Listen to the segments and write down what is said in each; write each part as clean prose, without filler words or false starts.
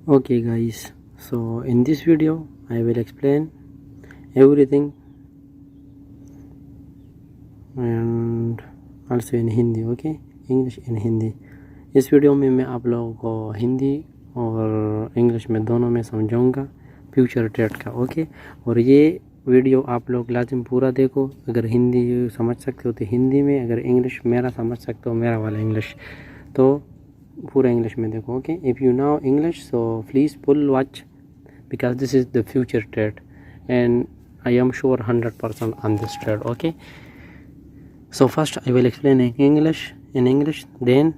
Okay guys, so in this video I will explain everything and also in Hindi. Okay, English in Hindi. इस video में मैं आप लोगों को हिंदी और इंग्लिश में दोनों में समझाऊंगा फ्यूचर ट्रेड का। ओके, और ये वीडियो आप लोग लाजिम पूरा देखो। अगर हिंदी समझ सकते हो तो हिंदी में, अगर इंग्लिश मेरा समझ सकते हो मेरा वाला इंग्लिश, तो पूरा इंग्लिश में देखो। Okay, if you know English so please full watch because this is the future trade and I am sure 100% on this trade. Okay, so first I will explain in English then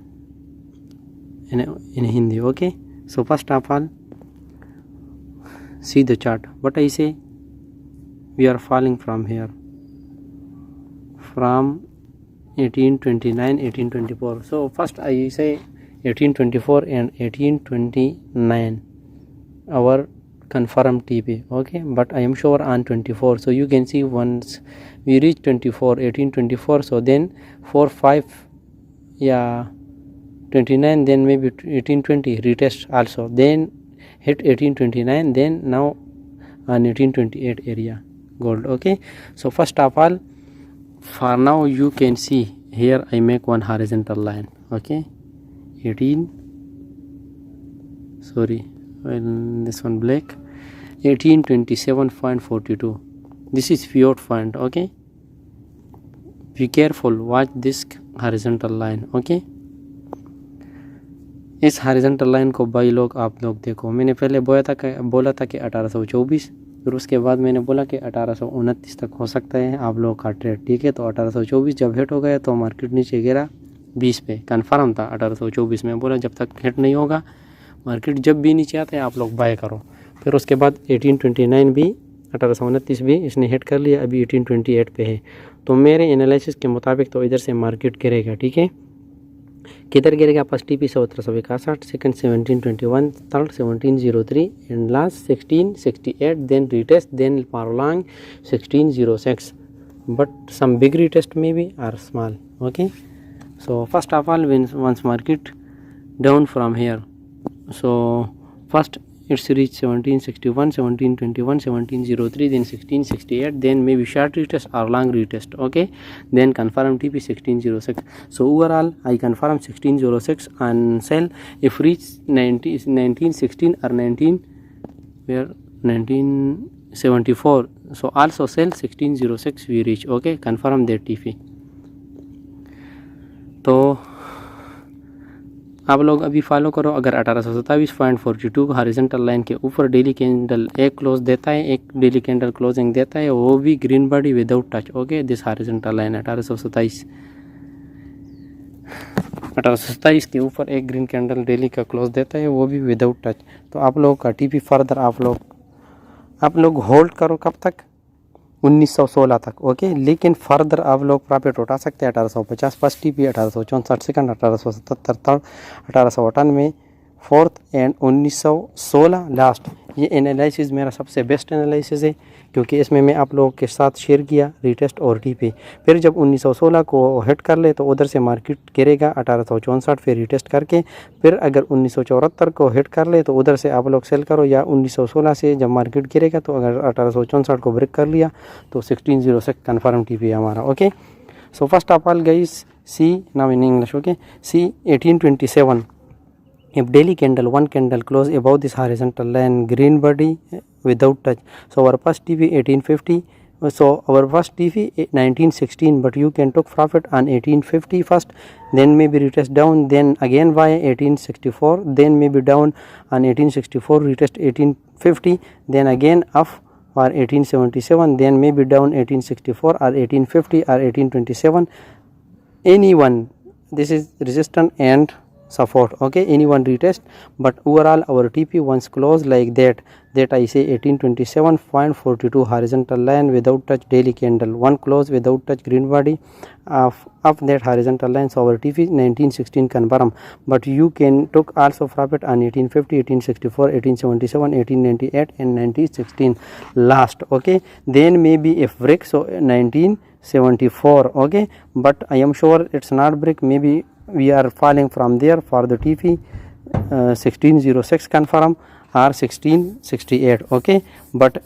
in Hindi. Okay, so first of all see the chart. What I say, we are falling from here from 1829 1824. so first I say 1824 and 1829 our confirm TP. Okay, but I am sure on 24. so you can see once we reach 24 1824, so then 4 5 yeah 29, then maybe 1820 retest also, then hit 1829, then now on 1828 area gold. Okay, so first of all for now you can see here I make one horizontal line. Okay, 18 sorry, well, this one black 1827.42. this is pivot point. Okay, be careful, watch this horizontal line. Okay, इस horizontal line को भाई लोग आप लोग देखो। मैंने पहले बोला था कि 1824, फिर उसके बाद मैंने बोला कि 1829 तक हो सकता है आप लोग का ट्रेड। ठीक है, तो 1824 जब हिट हो गया तो मार्केट नीचे गिरा 20 पे, कन्फर्म था 1824 में। बोला जब तक हिट नहीं होगा मार्केट, जब भी नीचे आता है आप लोग बाय करो। फिर उसके बाद 1829 भी 1829 भी इसने हिट कर लिया, अभी 1828 पे है। तो मेरे एनालिसिस के मुताबिक तो इधर से मार्केट गिरेगा। ठीक है, किधर गिरेगा? First TP 1761, second 1721, third 1703 and last 1668, then retest, then prolong 1606, but some big retest maybe or small. Okay, so first of all once market down from here, so first it's reached 1761, 1721, 1703, then 1668, then maybe short retest or long retest. Okay, then confirm TP 1606. so overall I confirm 1606 and sell if reach 1916 or 1974, so also sell 1606 we reach. Okay, confirm that TP. तो आप लोग अभी follow करो। अगर 1827.42 horizontal line के ऊपर daily candle एक close देता है, एक डेली कैंडल क्लोजिंग देता है, वो भी green body without touch. Okay, this horizontal line 1827 के ऊपर एक ग्रीन कैंडल डेली का क्लोज देता है, वो भी विदाउट टच। तो आप लोग का टीपी फर्दर आप लोग होल्ड करो कब तक? 1916 तक। ओके, लेकिन फर्दर आप लोग प्रॉफिट उठा सकते हैं 1850 first TP, 1864 second, 1877 third, 1898 fourth and 1916 last. ये एनालिसिस मेरा सबसे बेस्ट एनालिसिस है, क्योंकि इसमें मैं आप लोगों के साथ शेयर किया रिटेस्ट और टीपी। फिर जब 1916 को हिट कर ले तो उधर से मार्केट गिरेगा 1864, फिर रिटेस्ट करके। फिर अगर 1974 को हिट कर ले तो उधर से आप लोग सेल करो, या 1916 से जब मार्केट गिरेगा तो अगर 1864 को ब्रेक कर लिया तो 1606 कन्फर्म टीपी हमारा। Okay, so first of all guys see now in English. Okay, see 1827 if daily candle one candle close above this horizontal line green body without touch, so our first TP 1850, so our first TP 1916, but you can took profit on 1850 first, then maybe retest down, then again buy 1864, then maybe down on 1864, retest 1850, then again up for 1877, then maybe down 1864 or 1850 or 1827, anyone. This is resistance and support. Okay, anyone retest, but overall our TP once closed like that I say 1827.42 horizontal line without touch daily candle, one close without touch green body of that horizontal line, so our TP 1916 confirm, but you can took also profit on 1850, 1864, 1877, 1898 and 1916 last. Okay, then maybe if break so 1974. Okay, but I am sure it's not break, maybe we are falling from there for the TP 1606 confirm are 1668. Okay, but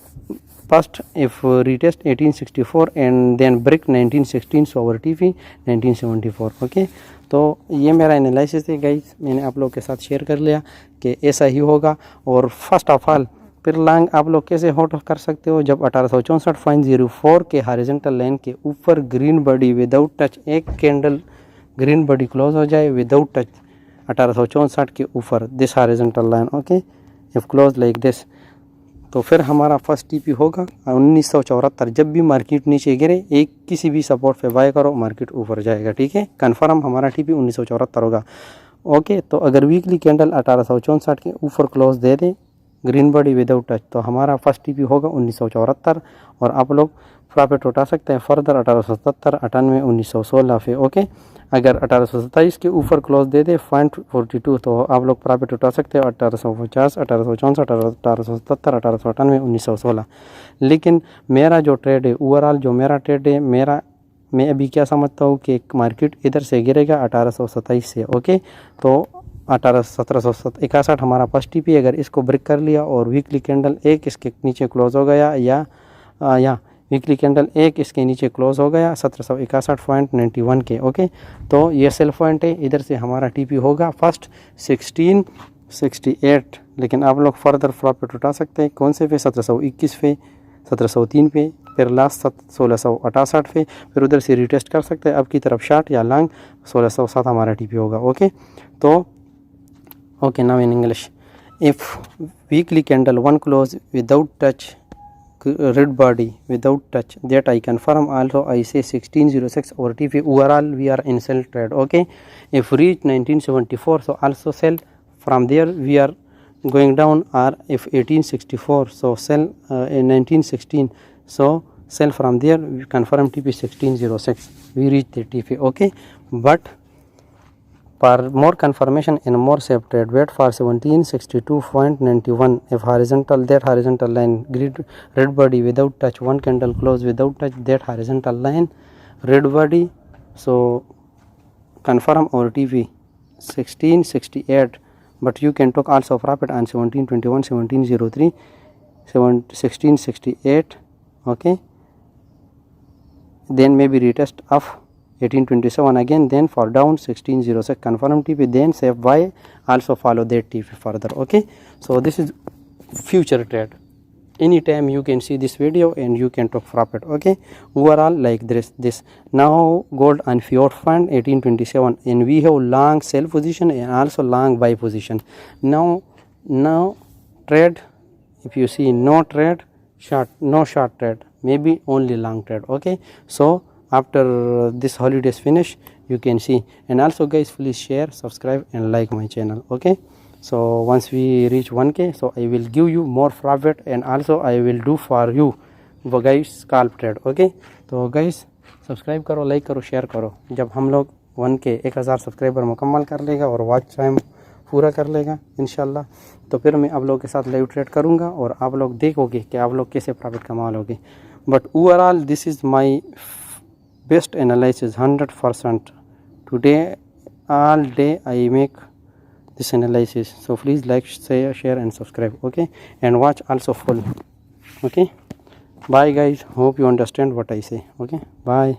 first if retest 1864 and then brick 1916, so our TV 1974. Okay, तो ये मेरा analysis है guys, मैंने आप लोग के साथ share कर लिया कि ऐसा ही होगा। और फर्स्ट ऑफ ऑल फिर लॉन्ग आप लोग कैसे होल्ड कर सकते हो, जब 1864.04 के हॉरिजॉन्टल लाइन के ऊपर ग्रीन बॉडी विदाउट टच, एक कैंडल ग्रीन बॉडी क्लोज हो जाए विदाउट टच 1864 के ऊपर this horizontal line. Okay, if close like this, तो फिर हमारा फर्स्ट टीपी होगा 1974। जब भी मार्केट नीचे गिरे एक किसी भी सपोर्ट पे बाय करो, मार्केट ऊपर जाएगा। ठीक है, कन्फर्म हमारा टीपी 1974 होगा। ओके, तो अगर वीकली कैंडल 1864 के ऊपर क्लोज दे दे ग्रीन बॉडी विदाउट टच, तो हमारा फर्स्ट टीपी होगा 1974 और आप लोग प्रॉफिट उठा सकते हैं फर्दर 1870, 98, 1916 पे। ओके, अगर 1827 के ऊपर क्लोज दे दे 0.42, तो आप लोग प्रॉफिट उठा सकते हैं 1850, 1864, 1870, 1898, 1916। लेकिन मेरा जो ट्रेड है, ओवरऑल जो मेरा ट्रेड है, मैं अभी क्या समझता हूँ कि मार्केट इधर से गिरेगा 1827 से। ओके, तो 1761 हमारा फर्स्ट टीपी, अगर इसको ब्रेक कर लिया और वीकली कैंडल एक इसके नीचे क्लोज हो गया या वीकली कैंडल एक इसके नीचे क्लोज हो गया 1761.91 के। ओके, तो ये सेल पॉइंट है, इधर से हमारा टीपी होगा फर्स्ट 1668। लेकिन आप लोग फर्दर प्रॉफिट उठा सकते हैं कौन से पे, 1721 पे, 1703 पे, फिर लास्ट 1668 पे, फिर उधर से रिटेस्ट कर सकते हैं अब की तरफ शार्ट या लॉन्ग 1607 हमारा टीपी होगा। ओके, तो okay, now in English, if weekly candle one clause without touch red body without touch, that I confirm. Also I say 1606 over TP, overall we are in sell trade. Okay, if reach 1974, so also sell from there, we are going down. Or if 1864, so sell in 1916, so sell from there, we confirm TP 1606, we reach the TP. Okay, but for more confirmation and more safe trade, wait for 1762.91. If horizontal, that horizontal line, grid red body without touch, one candle close without touch, that horizontal line, red body, so confirm our TV 1668. But you can take also profit on 1721, 1703, 1668. Okay, then maybe retest of 1827 again, then for down 1606 confirm TP, then save buy, also follow that TP further. Okay, so this is future trade. Anytime you can see this video and you can take profit. Okay, overall like this now gold and fiat fund 1827, and we have long sell position and also long buy position. Now trade, if you see no trade short, no short trade, maybe only long trade. Okay, so after this holidays finish you can see. And also guys, please share, subscribe and like my channel. Okay, so once we reach 1K, so I will give you more profit and also I will do for you guys scalp trade. Okay, तो guys subscribe करो, like करो, share करो। जब हम लोग 1K 1000 subscriber मुकम्मल कर लेगा और वॉच टाइम पूरा कर लेगा इंशाल्लाह, तो फिर मैं आप लोगों के साथ लाइव ट्रेड करूँगा और आप लोग देखोगे कि आप लोग कैसे प्रॉफिट कमा लोगे। But overall this is my best analysis 100%. Today all day I make this analysis, so please like, share and subscribe. Okay, and watch also full. Okay, bye guys, hope you understand what I say. Okay, bye.